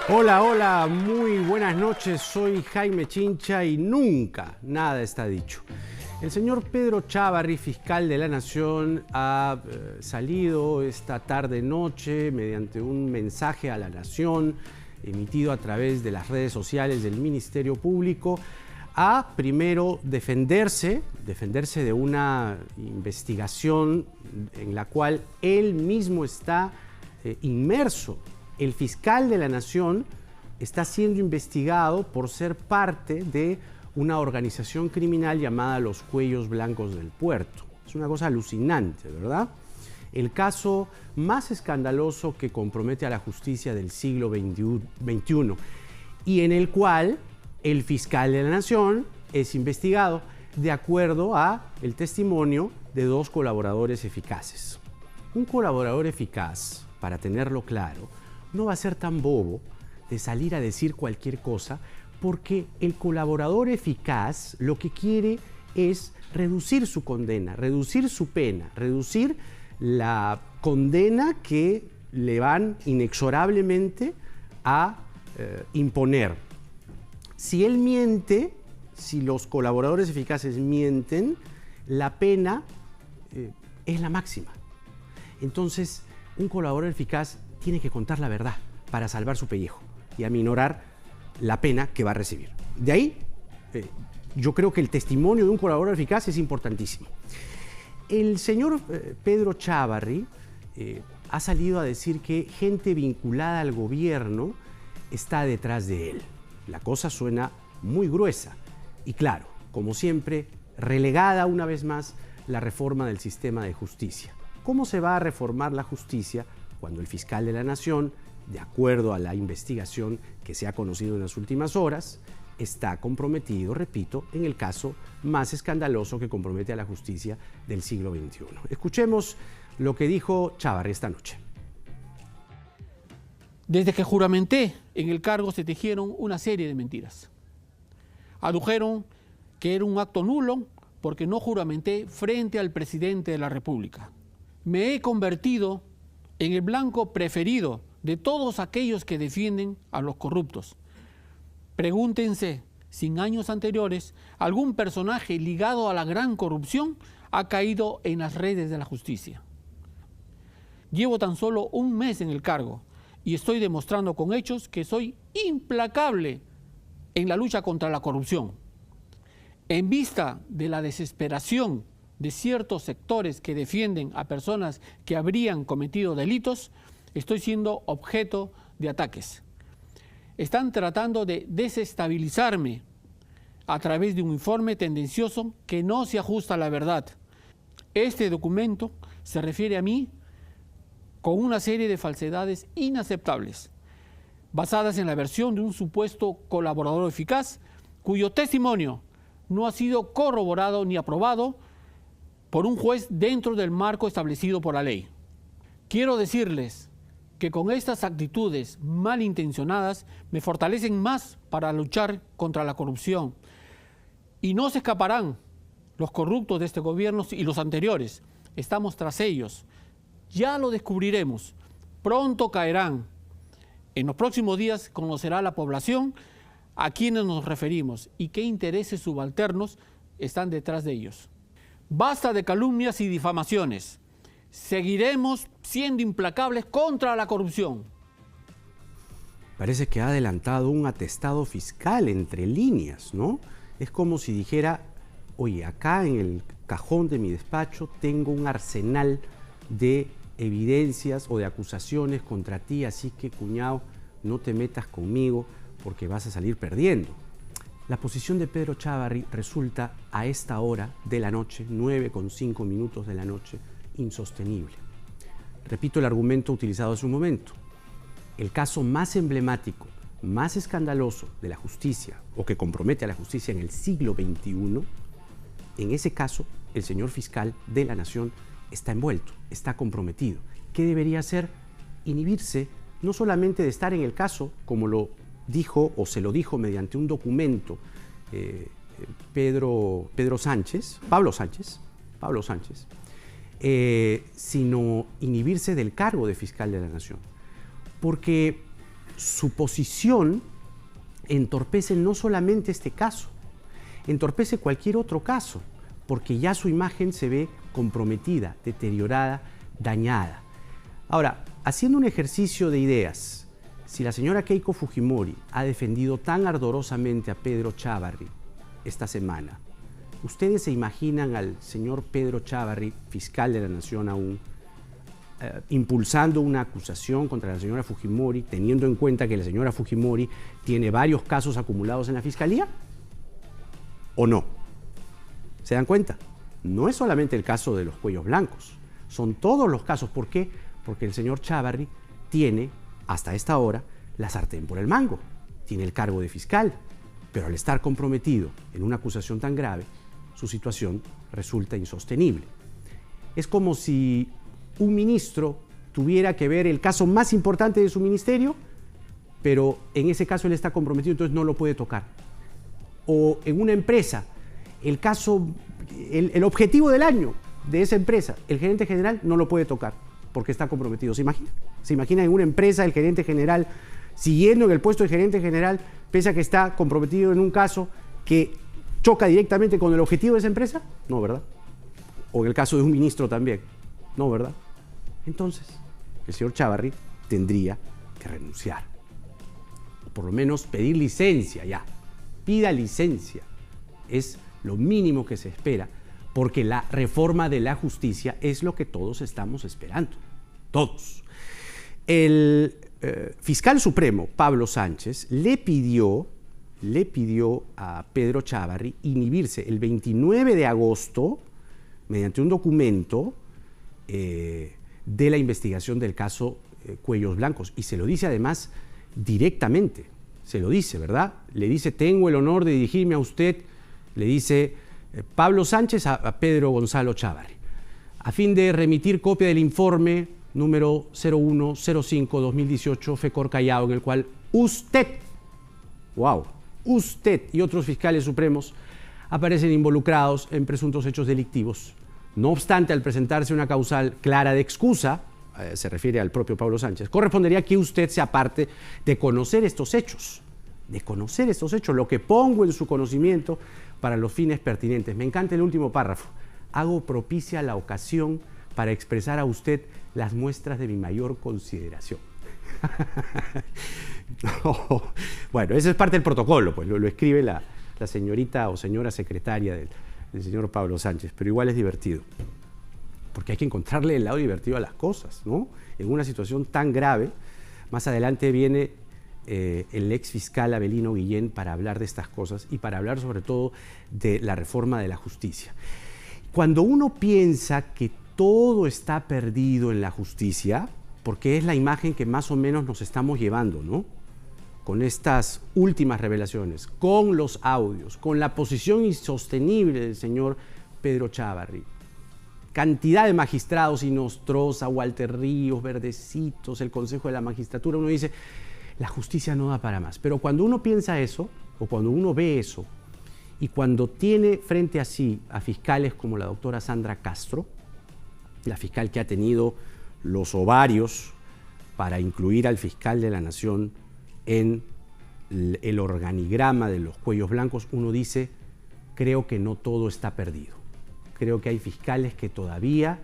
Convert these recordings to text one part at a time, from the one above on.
Hola, hola, muy buenas noches, soy Jaime Chincha y nunca nada está dicho. El señor Pedro Chávarri, fiscal de la Nación, ha salido esta tarde-noche mediante un mensaje a la Nación emitido a través de las redes sociales del Ministerio Público a primero defenderse de una investigación en la cual él mismo está inmerso. El fiscal de la Nación está siendo investigado por ser parte de una organización criminal llamada Los Cuellos Blancos del Puerto. Es una cosa alucinante, ¿verdad? El caso más escandaloso que compromete a la justicia del siglo XXI y en el cual el fiscal de la Nación es investigado de acuerdo a el testimonio de dos colaboradores eficaces. Un colaborador eficaz, para tenerlo claro, no va a ser tan bobo de salir a decir cualquier cosa, porque el colaborador eficaz lo que quiere es reducir su condena, reducir su pena, reducir la condena que le van inexorablemente a imponer. Si él miente, si los colaboradores eficaces mienten, la pena es la máxima. Entonces, un colaborador eficaz tiene que contar la verdad para salvar su pellejo y aminorar la pena que va a recibir. De ahí, yo creo que el testimonio de un colaborador eficaz es importantísimo. El señor Pedro Chávarri ha salido a decir que gente vinculada al gobierno está detrás de él. La cosa suena muy gruesa y claro, como siempre, relegada una vez más la reforma del sistema de justicia. ¿Cómo se va a reformar la justicia cuando el fiscal de la Nación, de acuerdo a la investigación que se ha conocido en las últimas horas, está comprometido, repito, en el caso más escandaloso que compromete a la justicia del siglo XXI? Escuchemos lo que dijo Chávarri esta noche. Desde que juramenté en el cargo se tejieron una serie de mentiras. Adujeron que era un acto nulo porque no juramenté frente al presidente de la República. Me he convertido en el blanco preferido de todos aquellos que defienden a los corruptos. Pregúntense si en años anteriores algún personaje ligado a la gran corrupción ha caído en las redes de la justicia. Llevo tan solo un mes en el cargo y estoy demostrando con hechos que soy implacable en la lucha contra la corrupción. En vista de la desesperación de ciertos sectores que defienden a personas que habrían cometido delitos, estoy siendo objeto de ataques. Están tratando de desestabilizarme a través de un informe tendencioso que no se ajusta a la verdad. Este documento se refiere a mí con una serie de falsedades inaceptables, basadas en la versión de un supuesto colaborador eficaz, cuyo testimonio no ha sido corroborado ni aprobado por un juez dentro del marco establecido por la ley. Quiero decirles que con estas actitudes malintencionadas me fortalecen más para luchar contra la corrupción. Y no se escaparán los corruptos de este gobierno y los anteriores. Estamos tras ellos. Ya lo descubriremos. Pronto caerán. En los próximos días conocerá la población a quienes nos referimos y qué intereses subalternos están detrás de ellos. Basta de calumnias y difamaciones. Seguiremos siendo implacables contra la corrupción. Parece que ha adelantado un atestado fiscal entre líneas, ¿no? Es como si dijera, oye, acá en el cajón de mi despacho tengo un arsenal de evidencias o de acusaciones contra ti, así que, cuñado, no te metas conmigo porque vas a salir perdiendo. La posición de Pedro Chávarri resulta a esta hora de la noche, 9:05 de la noche, insostenible. Repito el argumento utilizado hace un momento. El caso más emblemático, más escandaloso de la justicia o que compromete a la justicia en el siglo XXI, en ese caso el señor fiscal de la Nación está envuelto, está comprometido. ¿Qué debería hacer? Inhibirse no solamente de estar en el caso, como lo dijo o se lo dijo mediante un documento Pablo Sánchez, sino inhibirse del cargo de fiscal de la Nación. Porque su posición entorpece no solamente este caso, entorpece cualquier otro caso, porque ya su imagen se ve comprometida, deteriorada, dañada. Ahora, haciendo un ejercicio de ideas, si la señora Keiko Fujimori ha defendido tan ardorosamente a Pedro Chávarri esta semana, ¿ustedes se imaginan al señor Pedro Chávarri, fiscal de la Nación aún, impulsando una acusación contra la señora Fujimori, teniendo en cuenta que la señora Fujimori tiene varios casos acumulados en la Fiscalía? ¿O no? ¿Se dan cuenta? No es solamente el caso de los cuellos blancos, son todos los casos. ¿Por qué? Porque el señor Chávarri tiene, hasta esta hora, la sartén por el mango. Tiene el cargo de fiscal, pero al estar comprometido en una acusación tan grave, su situación resulta insostenible. Es como si un ministro tuviera que ver el caso más importante de su ministerio, pero en ese caso él está comprometido, entonces no lo puede tocar. O en una empresa, el caso, el objetivo del año de esa empresa, el gerente general no lo puede tocar porque está comprometido. ¿Se imagina? ¿Se imagina en una empresa el gerente general siguiendo en el puesto de gerente general, pese a que está comprometido en un caso que choca directamente con el objetivo de esa empresa? No, ¿verdad? O en el caso de un ministro también. No, ¿verdad? Entonces, el señor Chávarri tendría que renunciar. O por lo menos pedir licencia ya. Pida licencia. Es lo mínimo que se espera, porque la reforma de la justicia es lo que todos estamos esperando. Todos. El fiscal supremo, Pablo Sánchez, le pidió a Pedro Chávarri inhibirse el 29 de agosto mediante un documento de la investigación del caso Cuellos Blancos. Y se lo dice además directamente. Se lo dice, ¿verdad? Le dice: tengo el honor de dirigirme a usted, le dice Pablo Sánchez a Pedro Gonzalo Chávarri, a fin de remitir copia del informe número 0105-2018 FECOR Callao, en el cual usted y otros fiscales supremos aparecen involucrados en presuntos hechos delictivos. No obstante, al presentarse una causal clara de excusa, se refiere al propio Pablo Sánchez, correspondería que usted sea parte de conocer estos hechos, lo que pongo en su conocimiento para los fines pertinentes. Me encanta el último párrafo. Hago propicia la ocasión para expresar a usted las muestras de mi mayor consideración. No. Bueno, eso es parte del protocolo, pues lo escribe la señorita o señora secretaria del señor Pablo Sánchez, pero igual es divertido, porque hay que encontrarle el lado divertido a las cosas, ¿no? En una situación tan grave. Más adelante viene el ex fiscal Avelino Guillén para hablar de estas cosas y para hablar sobre todo de la reforma de la justicia. Cuando uno piensa que todo está perdido en la justicia, porque es la imagen que más o menos nos estamos llevando, ¿no? Con estas últimas revelaciones, con los audios, con la posición insostenible del señor Pedro Chávarri, cantidad de magistrados, Inostroza, Walter Ríos, Verdecitos, el Consejo de la Magistratura, uno dice, la justicia no da para más. Pero cuando uno piensa eso, o cuando uno ve eso, y cuando tiene frente a sí a fiscales como la doctora Sandra Castro, la fiscal que ha tenido los ovarios para incluir al fiscal de la Nación en el organigrama de los cuellos blancos, uno dice, creo que no todo está perdido. Creo que hay fiscales que todavía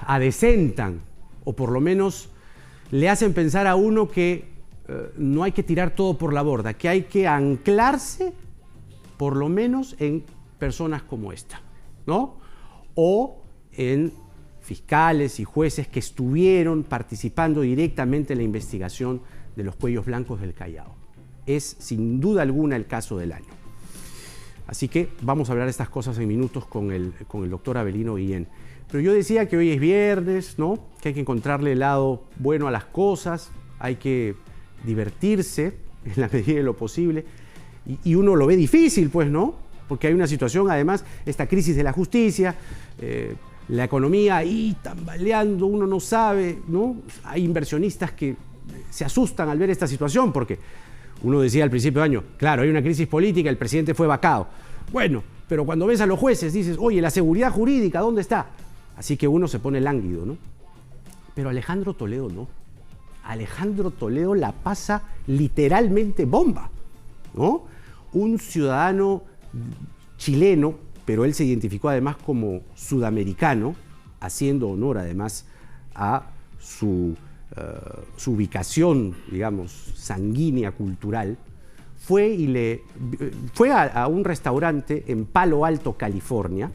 adecentan, o por lo menos le hacen pensar a uno que no hay que tirar todo por la borda, que hay que anclarse por lo menos en personas como esta, ¿no? O en fiscales y jueces que estuvieron participando directamente en la investigación de los cuellos blancos del Callao. Es sin duda alguna el caso del año. Así que vamos a hablar de estas cosas en minutos con el doctor Avelino Guillén. Pero yo decía que hoy es viernes, ¿no? Que hay que encontrarle el lado bueno a las cosas, hay que divertirse en la medida de lo posible. Y uno lo ve difícil, pues, ¿no? Porque hay una situación, además, esta crisis de la justicia, la economía ahí tambaleando, uno no sabe, ¿no? Hay inversionistas que se asustan al ver esta situación porque uno decía al principio de año, claro, hay una crisis política, el presidente fue vacado. Bueno, pero cuando ves a los jueces dices, oye, la seguridad jurídica, ¿dónde está? Así que uno se pone lánguido, ¿no? Pero Alejandro Toledo no. Alejandro Toledo la pasa literalmente bomba, ¿no? Un ciudadano chileno, pero él se identificó además como sudamericano, haciendo honor además a su ubicación, digamos, sanguínea, cultural, fue a un restaurante en Palo Alto, California,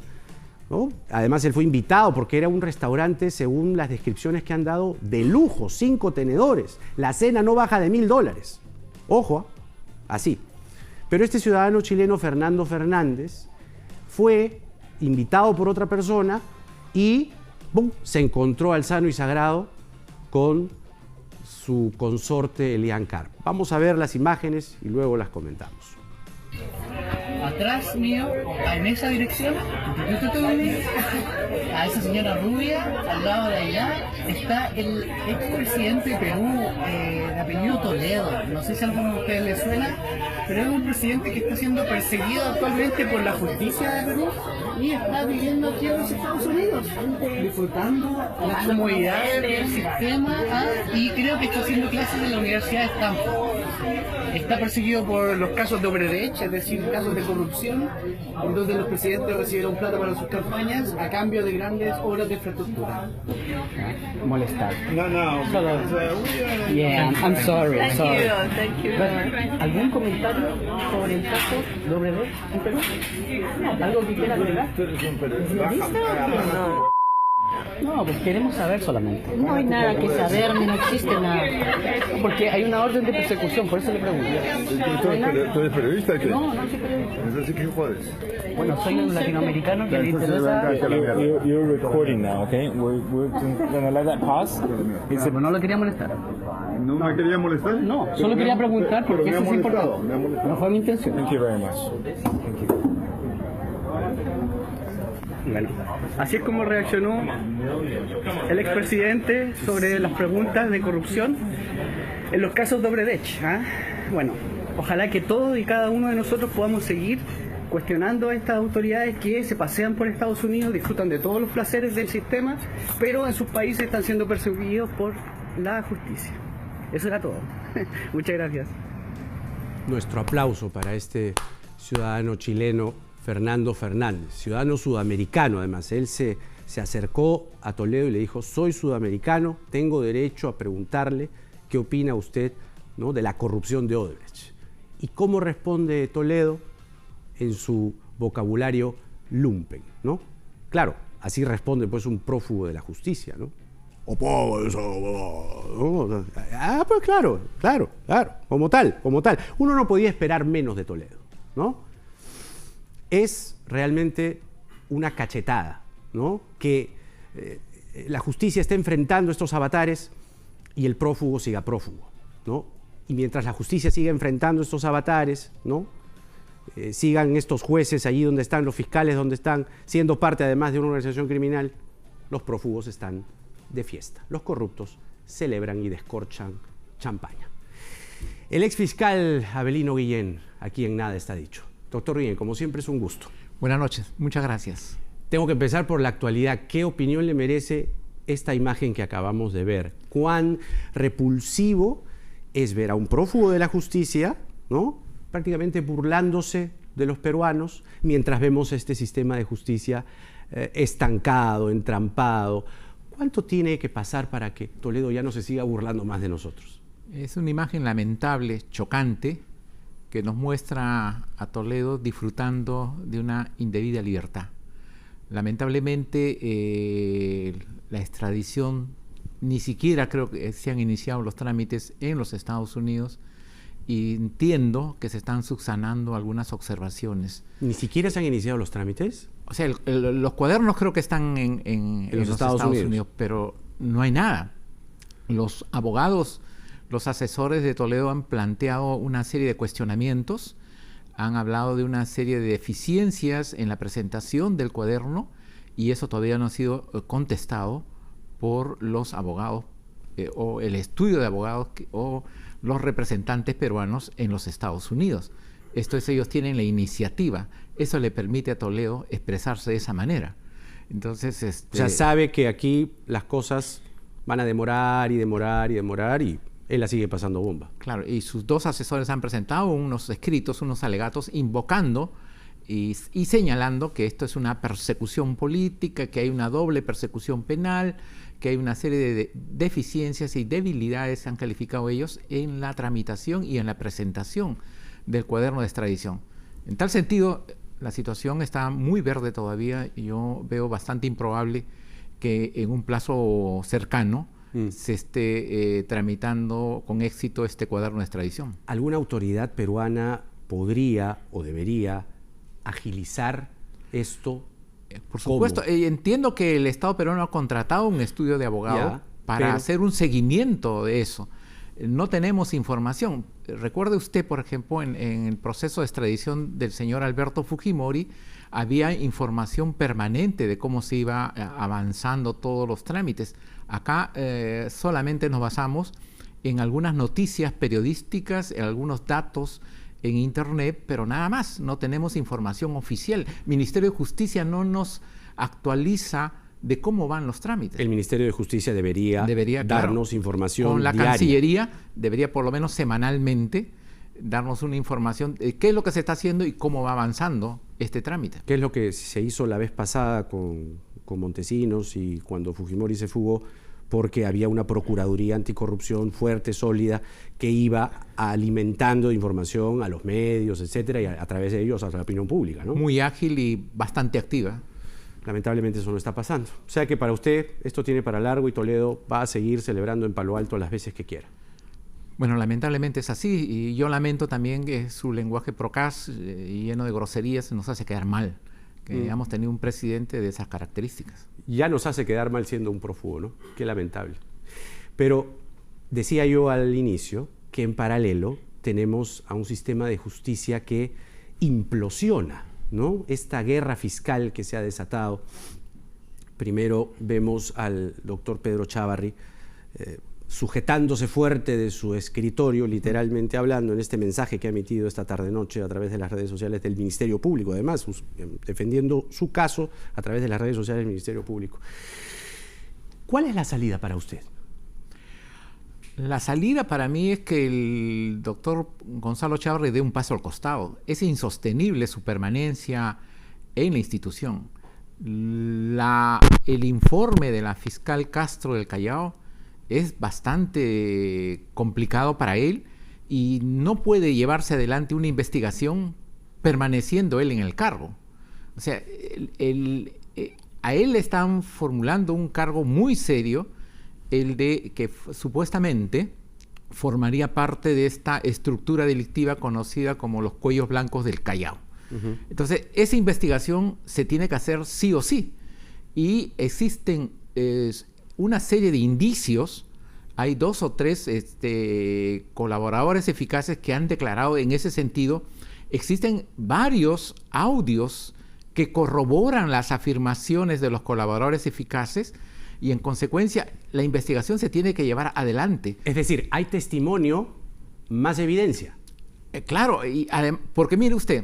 ¿no? Además, él fue invitado porque era un restaurante, según las descripciones que han dado, de lujo, 5 tenedores. La cena no baja de $1000. Ojo, así. Pero este ciudadano chileno, Fernando Fernández, fue invitado por otra persona y ¡bum!, se encontró al sano y sagrado con su consorte Elian Carp. Vamos a ver las imágenes y luego las comentamos. Atrás mío, en esa dirección, a esa señora rubia, al lado de allá, está el expresidente de Perú, de apellido Toledo. No sé si a alguno de ustedes le suena, pero es un presidente que está siendo perseguido actualmente por la justicia de Perú y está viviendo aquí en los Estados Unidos, disfrutando las comodidades del sistema, y creo que está haciendo clases en la Universidad de Stanford. Está perseguido por los casos de Obredech, es decir, casos de corrupción, en donde los presidentes recibieron plata para sus campañas a cambio de grandes obras de infraestructura. Molestar. No. Solo. Yeah, I'm sorry. Thank you. ¿Algún comentario sobre el caso de Obredech en Perú? ¿Algo que quiera agregar? No, pues queremos saber solamente. No hay nada que saber, no existe nada. Porque hay una orden de persecución, por eso le pregunto. ¿Tú eres periodista? ¿Qué? No soy periodista. Entonces, ¿qué jodes? Bueno, soy un latinoamericano que le interesa... You're recording now, okay? We're gonna let that pass. Pero no lo quería molestar. ¿No me quería molestar? No, solo quería preguntar porque eso es importante. Me ha molestado. No fue mi intención. Thank you very much. Thank you. Bueno, así es como reaccionó el expresidente sobre las preguntas de corrupción en los casos de Obredech. Bueno, ojalá que todos y cada uno de nosotros podamos seguir cuestionando a estas autoridades que se pasean por Estados Unidos, disfrutan de todos los placeres del sistema, pero en sus países están siendo perseguidos por la justicia. Eso era todo. Muchas gracias. Nuestro aplauso para este ciudadano chileno, Fernando Fernández, ciudadano sudamericano además. Él se acercó a Toledo y le dijo: soy sudamericano, tengo derecho a preguntarle qué opina usted, ¿no?, de la corrupción de Odebrecht. ¿Y cómo responde Toledo? En su vocabulario lumpen, ¿no? Claro, así responde pues un prófugo de la justicia, ¿no? Pues claro, como tal. Uno no podía esperar menos de Toledo, ¿no? Es realmente una cachetada, ¿no? Que la justicia esté enfrentando estos avatares y el prófugo siga prófugo, ¿no? Y mientras la justicia siga enfrentando estos avatares, ¿no?, sigan estos jueces allí donde están, los fiscales donde están, siendo parte además de una organización criminal, los prófugos están de fiesta. Los corruptos celebran y descorchan champaña. El exfiscal Avelino Guillén, aquí en Nada Está Dicho. Doctor Guillén, como siempre es un gusto. Buenas noches, muchas gracias. Tengo que empezar por la actualidad. ¿Qué opinión le merece esta imagen que acabamos de ver? ¿Cuán repulsivo es ver a un prófugo de la justicia, ¿no?, prácticamente burlándose de los peruanos, mientras vemos este sistema de justicia estancado, entrampado? ¿Cuánto tiene que pasar para que Toledo ya no se siga burlando más de nosotros? Es una imagen lamentable, chocante, que nos muestra a Toledo disfrutando de una indebida libertad. Lamentablemente, la extradición, ni siquiera creo que se han iniciado los trámites en los Estados Unidos, y entiendo que se están subsanando algunas observaciones. ¿Ni siquiera se han iniciado los trámites? O sea, los cuadernos creo que están en los Estados Unidos, pero no hay nada. Los abogados, los asesores de Toledo han planteado una serie de cuestionamientos, han hablado de una serie de deficiencias en la presentación del cuaderno, y eso todavía no ha sido contestado por los abogados o el estudio de abogados o los representantes peruanos en los Estados Unidos. Esto es, ellos tienen la iniciativa. Eso le permite a Toledo expresarse de esa manera. Entonces, o sea, sabe que aquí las cosas van a demorar y él la sigue pasando bomba. Claro, y sus dos asesores han presentado unos escritos, unos alegatos, invocando y señalando que esto es una persecución política, que hay una doble persecución penal, que hay una serie de deficiencias y debilidades, han calificado ellos, en la tramitación y en la presentación del cuaderno de extradición. En tal sentido, la situación está muy verde todavía y yo veo bastante improbable que en un plazo cercano se esté tramitando con éxito este cuaderno de extradición. ¿Alguna autoridad peruana podría o debería agilizar esto? Por supuesto, entiendo que el Estado peruano ha contratado un estudio de abogado para hacer un seguimiento de eso. No tenemos información. Recuerde usted, por ejemplo, en el proceso de extradición del señor Alberto Fujimori, había información permanente de cómo se iba avanzando todos los trámites. Acá solamente nos basamos en algunas noticias periodísticas, en algunos datos en Internet, pero nada más, no tenemos información oficial. El Ministerio de Justicia no nos actualiza de cómo van los trámites. El Ministerio de Justicia debería darnos información con la diaria. Cancillería debería por lo menos semanalmente darnos una información de qué es lo que se está haciendo y cómo va avanzando este trámite. ¿Qué es lo que se hizo la vez pasada con Montesinos y cuando Fujimori se fugó? Porque había una Procuraduría Anticorrupción fuerte, sólida, que iba alimentando información a los medios, etcétera, y a través de ellos a la opinión pública, ¿no? Muy ágil y bastante activa. Lamentablemente eso no está pasando. O sea que para usted esto tiene para largo y Toledo va a seguir celebrando en Palo Alto las veces que quiera. Bueno, lamentablemente es así, y yo lamento también que su lenguaje procaz y lleno de groserías nos hace quedar mal, que hayamos tenido un presidente de esas características. Ya nos hace quedar mal siendo un prófugo, ¿no? Qué lamentable. Pero decía yo al inicio que en paralelo tenemos a un sistema de justicia que implosiona, ¿no? Esta guerra fiscal que se ha desatado. Primero vemos al doctor Pedro Chávarri sujetándose fuerte de su escritorio, literalmente hablando, en este mensaje que ha emitido esta tarde-noche a través de las redes sociales del Ministerio Público, además, defendiendo su caso a través de las redes sociales del Ministerio Público. ¿Cuál es la salida para usted? La salida para mí es que el doctor Gonzalo Chávarri dé un paso al costado. Es insostenible su permanencia en la institución. El informe de la fiscal Castro del Callao es bastante complicado para él y no puede llevarse adelante una investigación permaneciendo él en el cargo. O sea, a él le están formulando un cargo muy serio, el de que supuestamente formaría parte de esta estructura delictiva conocida como los cuellos blancos del Callao. Entonces, esa investigación se tiene que hacer sí o sí. Y existen una serie de indicios, hay 2 o 3 colaboradores eficaces que han declarado en ese sentido. Existen varios audios que corroboran las afirmaciones de los colaboradores eficaces y en consecuencia la investigación se tiene que llevar adelante. Es decir, hay testimonio más evidencia. Claro, porque mire usted,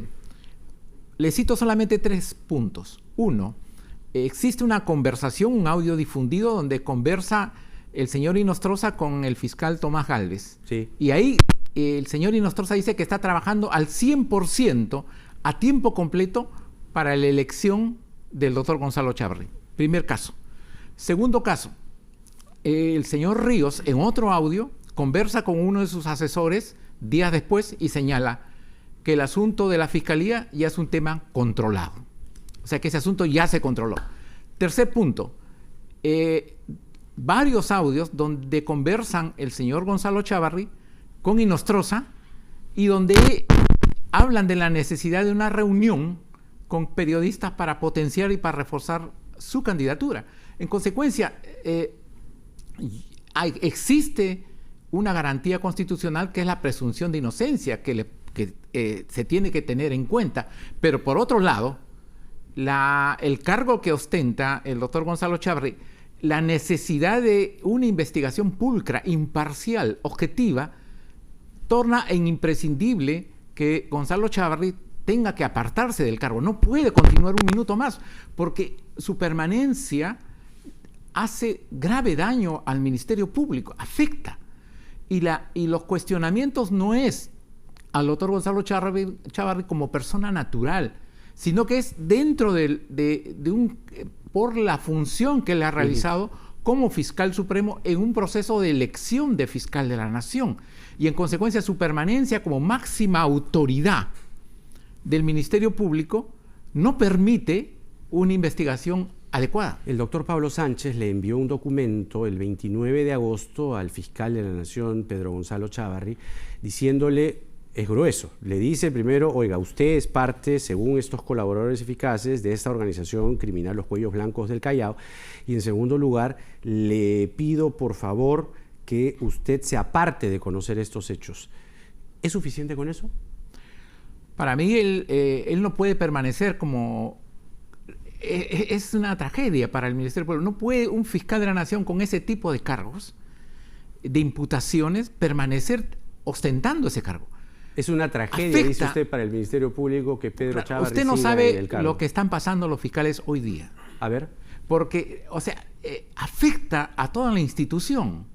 le cito solamente 3 puntos. 1, existe una conversación, un audio difundido donde conversa el señor Inostroza con el fiscal Tomás Gálvez. Sí. Y ahí el señor Inostroza dice que está trabajando al 100% a tiempo completo para la elección del doctor Gonzalo Chávarri. Primer caso. Segundo caso, el señor Ríos en otro audio conversa con uno de sus asesores días después y señala que el asunto de la fiscalía ya es un tema controlado. O sea que ese asunto ya se controló. Tercer punto, varios audios donde conversan el señor Gonzalo Chávarri con Inostroza y donde hablan de la necesidad de una reunión con periodistas para potenciar y para reforzar su candidatura. En consecuencia, existe una garantía constitucional que es la presunción de inocencia que se tiene que tener en cuenta. Pero por otro lado, el cargo que ostenta el doctor Gonzalo Chávarri, la necesidad de una investigación pulcra, imparcial, objetiva, torna en imprescindible que Gonzalo Chávarri tenga que apartarse del cargo. No puede continuar un minuto más, porque su permanencia hace grave daño al Ministerio Público, afecta. Y los cuestionamientos no es al doctor Gonzalo Chávarri como persona natural, sino que es dentro por la función que le ha realizado como fiscal supremo en un proceso de elección de fiscal de la nación, y en consecuencia su permanencia como máxima autoridad del Ministerio Público no permite una investigación adecuada. El doctor Pablo Sánchez le envió un documento el 29 de agosto al fiscal de la Nación, Pedro Gonzalo Chávarri, diciéndole, es grueso, le dice primero, oiga, usted es parte, según estos colaboradores eficaces, de esta organización criminal Los Cuellos Blancos del Callao, y en segundo lugar, le pido por favor que usted se aparte de conocer estos hechos. ¿Es suficiente con eso? Para mí, él no puede permanecer como... Es una tragedia para el Ministerio Público. No puede un fiscal de la Nación con ese tipo de cargos, de imputaciones, permanecer ostentando ese cargo. Es una tragedia, dice usted, para el Ministerio Público que Pedro Chávarri Usted no siga sabe en el cargo. lo que están pasando los fiscales hoy día. A ver. Porque, afecta a toda la institución.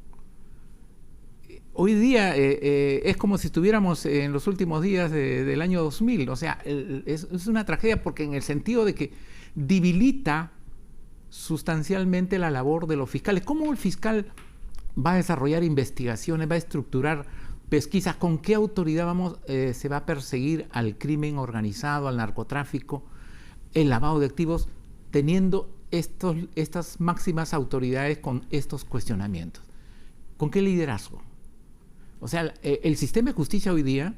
Hoy día es como si estuviéramos en los últimos días del año 2000. O sea, es una tragedia porque en el sentido de que debilita sustancialmente la labor de los fiscales. ¿Cómo el fiscal va a desarrollar investigaciones, va a estructurar pesquisas? ¿Con qué autoridad se va a perseguir al crimen organizado, al narcotráfico, el lavado de activos, teniendo estas máximas autoridades con estos cuestionamientos? ¿Con qué liderazgo? O sea, el sistema de justicia hoy día,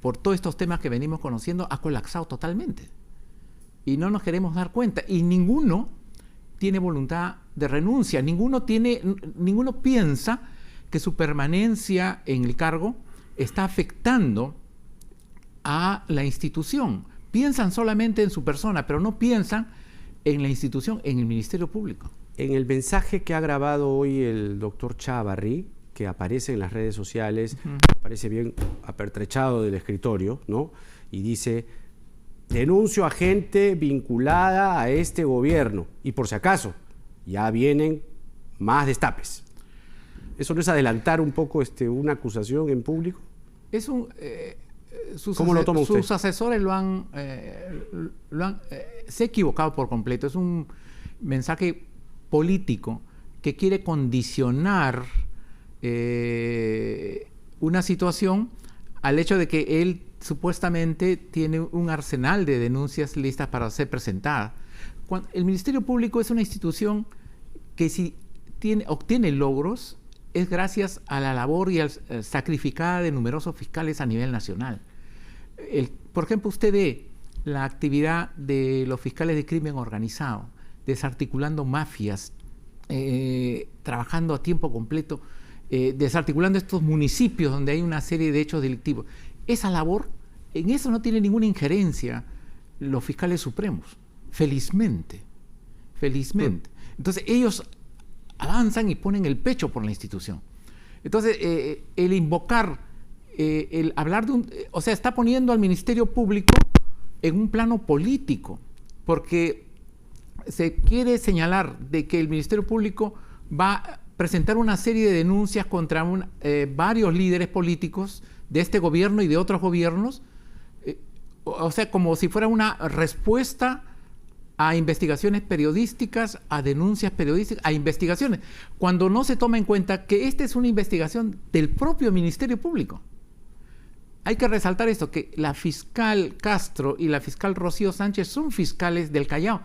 por todos estos temas que venimos conociendo, ha colapsado totalmente. Y no nos queremos dar cuenta. Y ninguno tiene voluntad de renuncia. Ninguno piensa que su permanencia en el cargo está afectando a la institución. Piensan solamente en su persona, pero no piensan en la institución, en el Ministerio Público. En el mensaje que ha grabado hoy el doctor Chávarri, que aparece en las redes sociales, aparece bien apertrechado del escritorio, ¿no? Y dice, denuncio a gente vinculada a este gobierno. Y por si acaso, ya vienen más destapes. ¿Eso no es adelantar un poco una acusación en público? ¿Cómo lo toma usted? Sus asesores se ha equivocado por completo. Es un mensaje político que quiere condicionar una situación al hecho de que él supuestamente tiene un arsenal de denuncias listas para ser presentadas. El Ministerio Público es una institución que si obtiene logros es gracias a la labor y sacrificada de numerosos fiscales a nivel nacional. Por ejemplo, usted ve la actividad de los fiscales de crimen organizado, desarticulando mafias, trabajando a tiempo completo, desarticulando estos municipios donde hay una serie de hechos delictivos. Esa labor, en eso no tiene ninguna injerencia los fiscales supremos, felizmente. Entonces ellos avanzan y ponen el pecho por la institución. Entonces el invocar, el hablar de está poniendo al Ministerio Público en un plano político, porque se quiere señalar de que el Ministerio Público va a presentar una serie de denuncias contra varios líderes políticos de este gobierno y de otros gobiernos, como si fuera una respuesta a investigaciones periodísticas, a denuncias periodísticas, a investigaciones, cuando no se toma en cuenta que esta es una investigación del propio Ministerio Público. Hay que resaltar esto, que la fiscal Castro y la fiscal Rocío Sánchez son fiscales del Callao.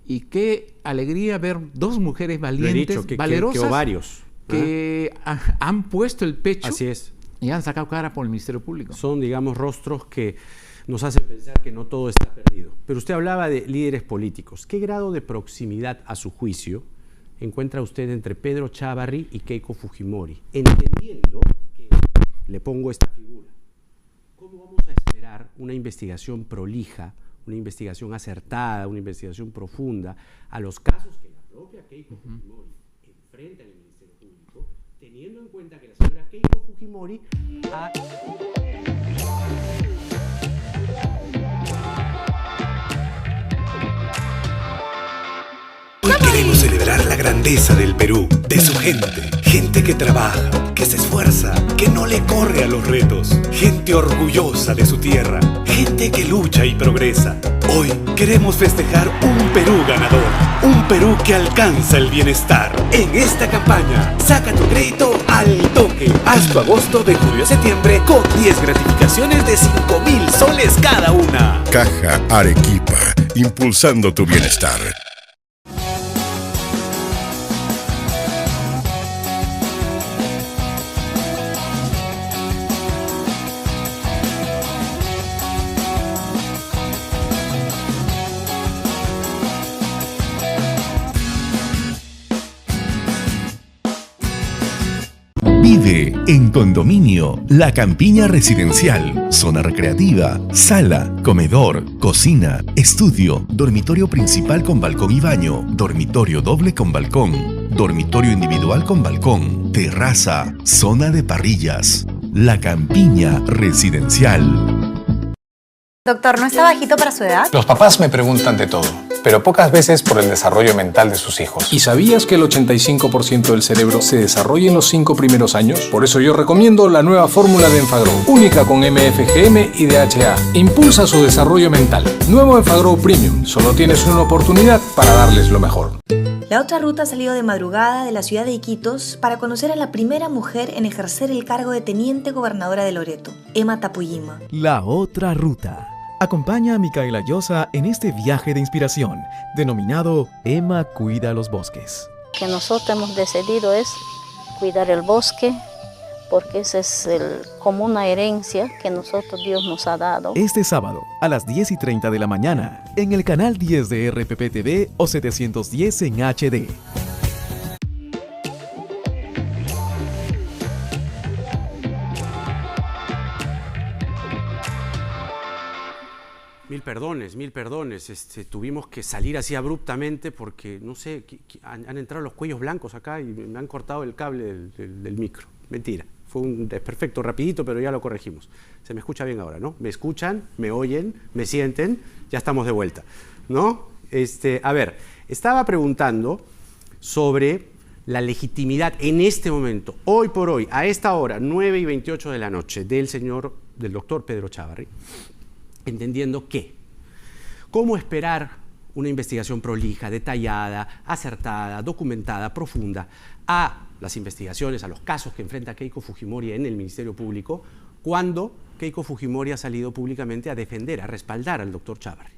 Y qué alegría ver dos mujeres valientes, valerosas, que han puesto el pecho. Así es. Y han sacado cara por el Ministerio Público. Son, digamos, rostros que nos hacen pensar que no todo está perdido. Pero usted hablaba de líderes políticos. ¿Qué grado de proximidad, a su juicio, encuentra usted entre Pedro Chávarri y Keiko Fujimori? Entendiendo que, le pongo esta figura, ¿cómo vamos a esperar una investigación prolija, una investigación acertada, una investigación profunda a los casos que la propia Keiko Fujimori enfrenta en el Ministerio Público, teniendo en cuenta que la señora Keiko Fujimori ha... Queremos celebrar celebrar la grandeza del Perú, de su gente. Gente que trabaja, que se esfuerza, que no le corre a los retos. Gente orgullosa de su tierra, gente que lucha y progresa. Hoy queremos festejar un Perú ganador, un Perú que alcanza el bienestar. En esta campaña, saca tu crédito al toque. Haz tu agosto de julio a septiembre con 10 gratificaciones de 5.000 soles cada una. Caja Arequipa, impulsando tu bienestar. Vive en Condominio La Campiña Residencial, zona recreativa, sala, comedor, cocina, estudio, dormitorio principal con balcón y baño, dormitorio doble con balcón, dormitorio individual con balcón, terraza, zona de parrillas. La Campiña Residencial. Doctor, ¿no está bajito para su edad? Los papás me preguntan de todo, pero pocas veces por el desarrollo mental de sus hijos. ¿Y sabías que el 85% del cerebro se desarrolla en los 5 primeros años? Por eso yo recomiendo la nueva fórmula de Enfagrow, única con MFGM y DHA. Impulsa su desarrollo mental. Nuevo Enfagrow Premium. Solo tienes una oportunidad para darles lo mejor. La otra ruta ha salido de madrugada de la ciudad de Iquitos para conocer a la primera mujer en ejercer el cargo de teniente gobernadora de Loreto, Emma Tapuyima. La otra ruta. Acompaña a Micaela Llosa en este viaje de inspiración, denominado Emma Cuida los Bosques. Que nosotros hemos decidido es cuidar el bosque, porque esa es como una herencia que nosotros Dios nos ha dado. Este sábado, a las 10:30 de la mañana, en el canal 10 de RPP TV o 710 en HD. Mil perdones. Tuvimos que salir así abruptamente porque, no sé, han entrado los cuellos blancos acá y me han cortado el cable del micro. Mentira, fue un desperfecto rapidito, pero ya lo corregimos. Se me escucha bien ahora, ¿no? Me escuchan, me oyen, me sienten, ya estamos de vuelta, ¿no? A ver, estaba preguntando sobre la legitimidad en este momento, hoy por hoy, a esta hora, 9:28 de la noche, del doctor Pedro Chávarri, entendiendo que, ¿cómo esperar una investigación prolija, detallada, acertada, documentada, profunda a las investigaciones, a los casos que enfrenta Keiko Fujimori en el Ministerio Público, cuando Keiko Fujimori ha salido públicamente a defender, a respaldar al doctor Chávarri?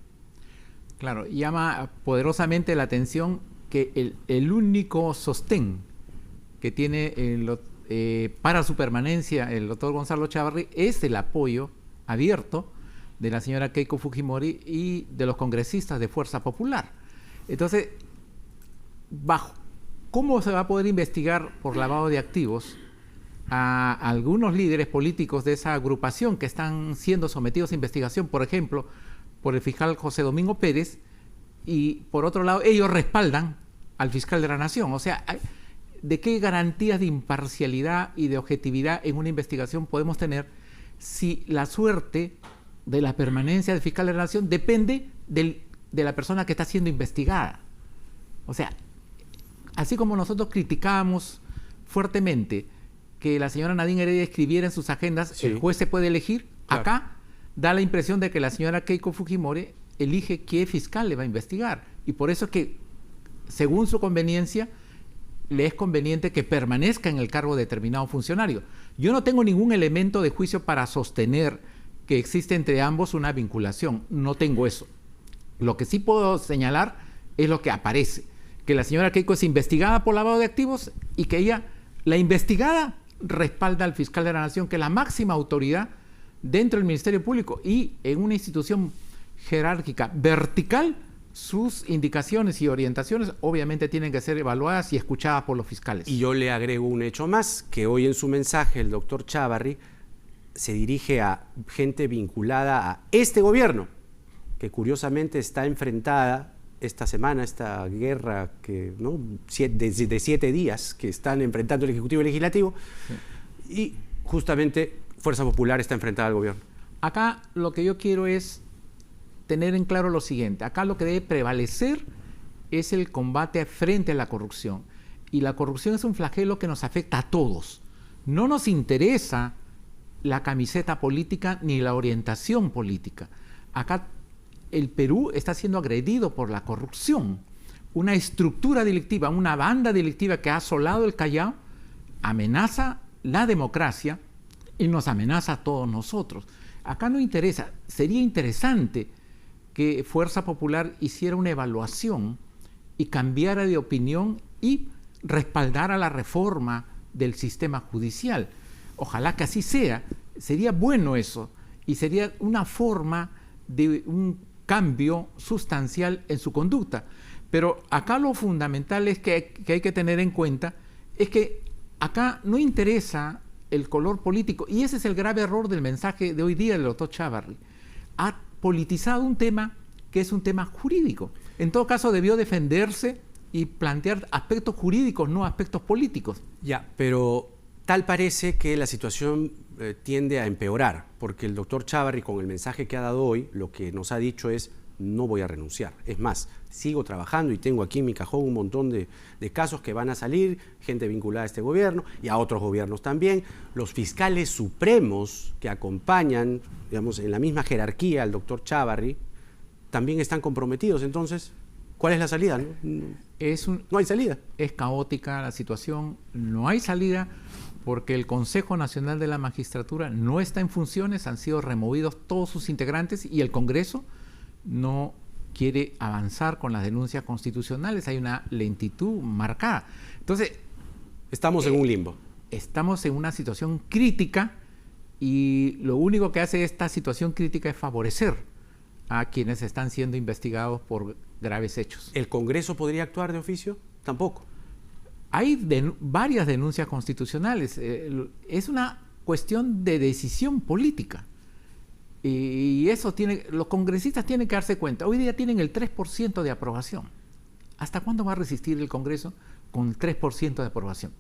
Claro, llama poderosamente la atención que el único sostén que tiene para su permanencia el doctor Gonzalo Chávarri es el apoyo abierto de la señora Keiko Fujimori y de los congresistas de Fuerza Popular. Entonces, ¿cómo se va a poder investigar por lavado de activos a algunos líderes políticos de esa agrupación que están siendo sometidos a investigación, por ejemplo, por el fiscal José Domingo Pérez, y por otro lado ellos respaldan al fiscal de la Nación? O sea, ¿de qué garantías de imparcialidad y de objetividad en una investigación podemos tener si la suerte de la permanencia del fiscal de la Nación depende de la persona que está siendo investigada? O sea, así como nosotros criticábamos fuertemente que la señora Nadine Heredia escribiera en sus agendas, sí, el juez se puede elegir, claro, acá da la impresión de que la señora Keiko Fujimori elige qué fiscal le va a investigar, y por eso es que, según su conveniencia, le es conveniente que permanezca en el cargo de determinado funcionario. Yo no tengo ningún elemento de juicio para sostener que existe entre ambos una vinculación, no tengo eso. Lo que sí puedo señalar es lo que aparece, que la señora Keiko es investigada por lavado de activos y que ella, la investigada, respalda al fiscal de la Nación, que es la máxima autoridad dentro del Ministerio Público, y en una institución jerárquica vertical, sus indicaciones y orientaciones obviamente tienen que ser evaluadas y escuchadas por los fiscales. Y yo le agrego un hecho más, que hoy en su mensaje el doctor Chávarri se dirige a gente vinculada a este gobierno, que curiosamente está enfrentada esta semana, esta guerra que, ¿no?, de 7 días que están enfrentando el Ejecutivo y el Legislativo, sí, y justamente Fuerza Popular está enfrentada al gobierno. Acá lo que yo quiero es tener en claro lo siguiente. Acá lo que debe prevalecer es el combate frente a la corrupción. Y la corrupción es un flagelo que nos afecta a todos. No nos interesa la camiseta política ni la orientación política. Acá el Perú está siendo agredido por la corrupción. Una estructura delictiva, una banda delictiva que ha asolado el Callao, amenaza la democracia y nos amenaza a todos nosotros. Acá no interesa. Sería interesante que Fuerza Popular hiciera una evaluación y cambiara de opinión y respaldara la reforma del sistema judicial. Ojalá que así sea. Sería bueno eso y sería una forma de un cambio sustancial en su conducta. Pero acá lo fundamental es que hay que tener en cuenta es que acá no interesa el color político, y ese es el grave error del mensaje de hoy día del doctor Chávarri. Ha politizado un tema que es un tema jurídico. En todo caso debió defenderse y plantear aspectos jurídicos, no aspectos políticos. Ya, pero tal parece que la situación tiende a empeorar, porque el doctor Chávarri, con el mensaje que ha dado hoy, lo que nos ha dicho es: no voy a renunciar. Es más, sigo trabajando y tengo aquí en mi cajón un montón de casos que van a salir, gente vinculada a este gobierno y a otros gobiernos también. Los fiscales supremos que acompañan, digamos, en la misma jerarquía al doctor Chávarri, también están comprometidos. Entonces, ¿cuál es la salida? No hay salida. Es caótica la situación, no hay salida, porque el Consejo Nacional de la Magistratura no está en funciones, han sido removidos todos sus integrantes y el Congreso no quiere avanzar con las denuncias constitucionales. Hay una lentitud marcada. Entonces, estamos en un limbo. Estamos en una situación crítica y lo único que hace esta situación crítica es favorecer a quienes están siendo investigados por graves hechos. ¿El Congreso podría actuar de oficio? Tampoco. Hay varias denuncias constitucionales. Es una cuestión de decisión política. Y eso los congresistas tienen que darse cuenta. Hoy día tienen el 3% de aprobación. ¿Hasta cuándo va a resistir el Congreso con el 3% de aprobación?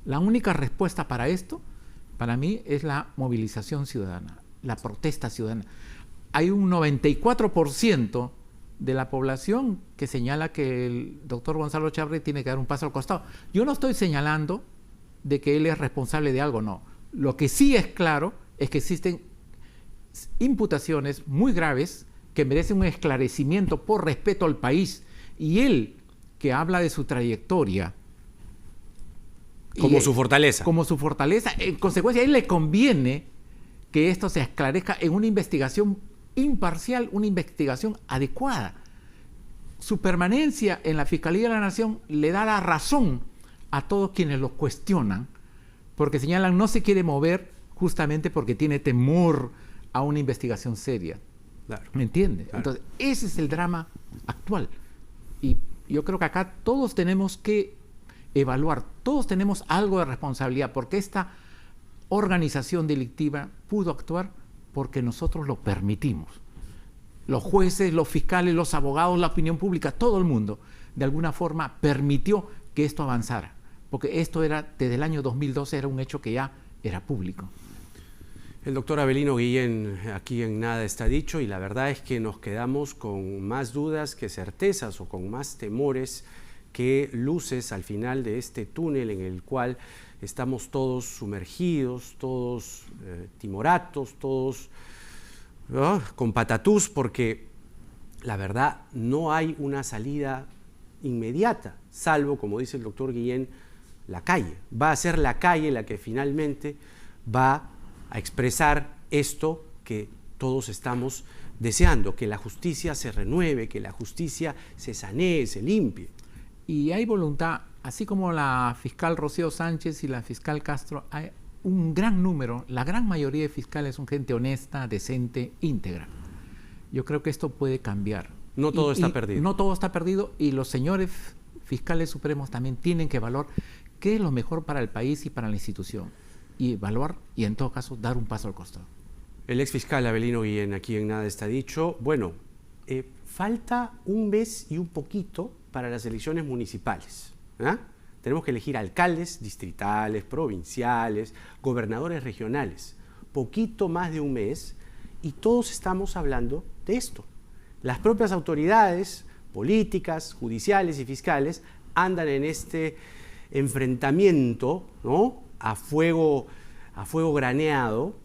La única respuesta para esto, para mí, es la movilización ciudadana, la protesta ciudadana. Hay un 94% de la población que señala que el doctor Gonzalo Chávarri tiene que dar un paso al costado. Yo no estoy señalando de que él es responsable de algo, no. Lo que sí es claro es que existen imputaciones muy graves que merecen un esclarecimiento por respeto al país, y él, que habla de su trayectoria como su fortaleza, en consecuencia a él le conviene que esto se esclarezca en una investigación imparcial, una investigación adecuada. Su permanencia en la Fiscalía de la Nación le da la razón a todos quienes lo cuestionan, porque señalan no se quiere mover justamente porque tiene temor a una investigación seria. Claro. ¿Me entiende? Claro. Entonces, ese es el drama actual. Y yo creo que acá todos tenemos que evaluar, todos tenemos algo de responsabilidad, porque esta organización delictiva pudo actuar porque nosotros lo permitimos. Los jueces, los fiscales, los abogados, la opinión pública, todo el mundo, de alguna forma permitió que esto avanzara, porque esto era, desde el año 2012, era un hecho que ya era público. El doctor Avelino Guillén, aquí en Nada Está Dicho, y la verdad es que nos quedamos con más dudas que certezas, o con más temores que luces al final de este túnel en el cual estamos todos sumergidos, todos timoratos, todos con patatús, porque la verdad no hay una salida inmediata, salvo, como dice el doctor Guillén, la calle. Va a ser la calle la que finalmente va a expresar esto que todos estamos deseando, que la justicia se renueve, que la justicia se sanee, se limpie. Y hay voluntad, así como la fiscal Rocío Sánchez y la fiscal Castro, hay un gran número, la gran mayoría de fiscales son gente honesta, decente, íntegra. Yo creo que esto puede cambiar. No todo está perdido. No todo está perdido, y los señores fiscales supremos también tienen que evaluar qué es lo mejor para el país y para la institución. Y evaluar y, en todo caso, dar un paso al costado. El ex fiscal Avelino Guillén, aquí en Nada Está Dicho. Bueno, falta un mes y un poquito para las elecciones municipales. Tenemos que elegir alcaldes distritales, provinciales, gobernadores regionales. Poquito más de un mes, y todos estamos hablando de esto. Las propias autoridades políticas, judiciales y fiscales andan en este enfrentamiento, ¿no?, a fuego graneado,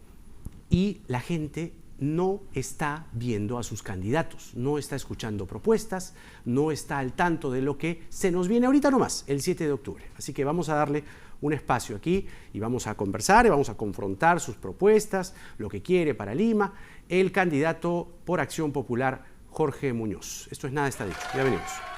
y la gente no está viendo a sus candidatos, no está escuchando propuestas, no está al tanto de lo que se nos viene ahorita nomás, el 7 de octubre. Así que vamos a darle un espacio aquí y vamos a conversar y vamos a confrontar sus propuestas, lo que quiere para Lima, el candidato por Acción Popular, Jorge Muñoz. Esto es Nada está dicho. Ya venimos.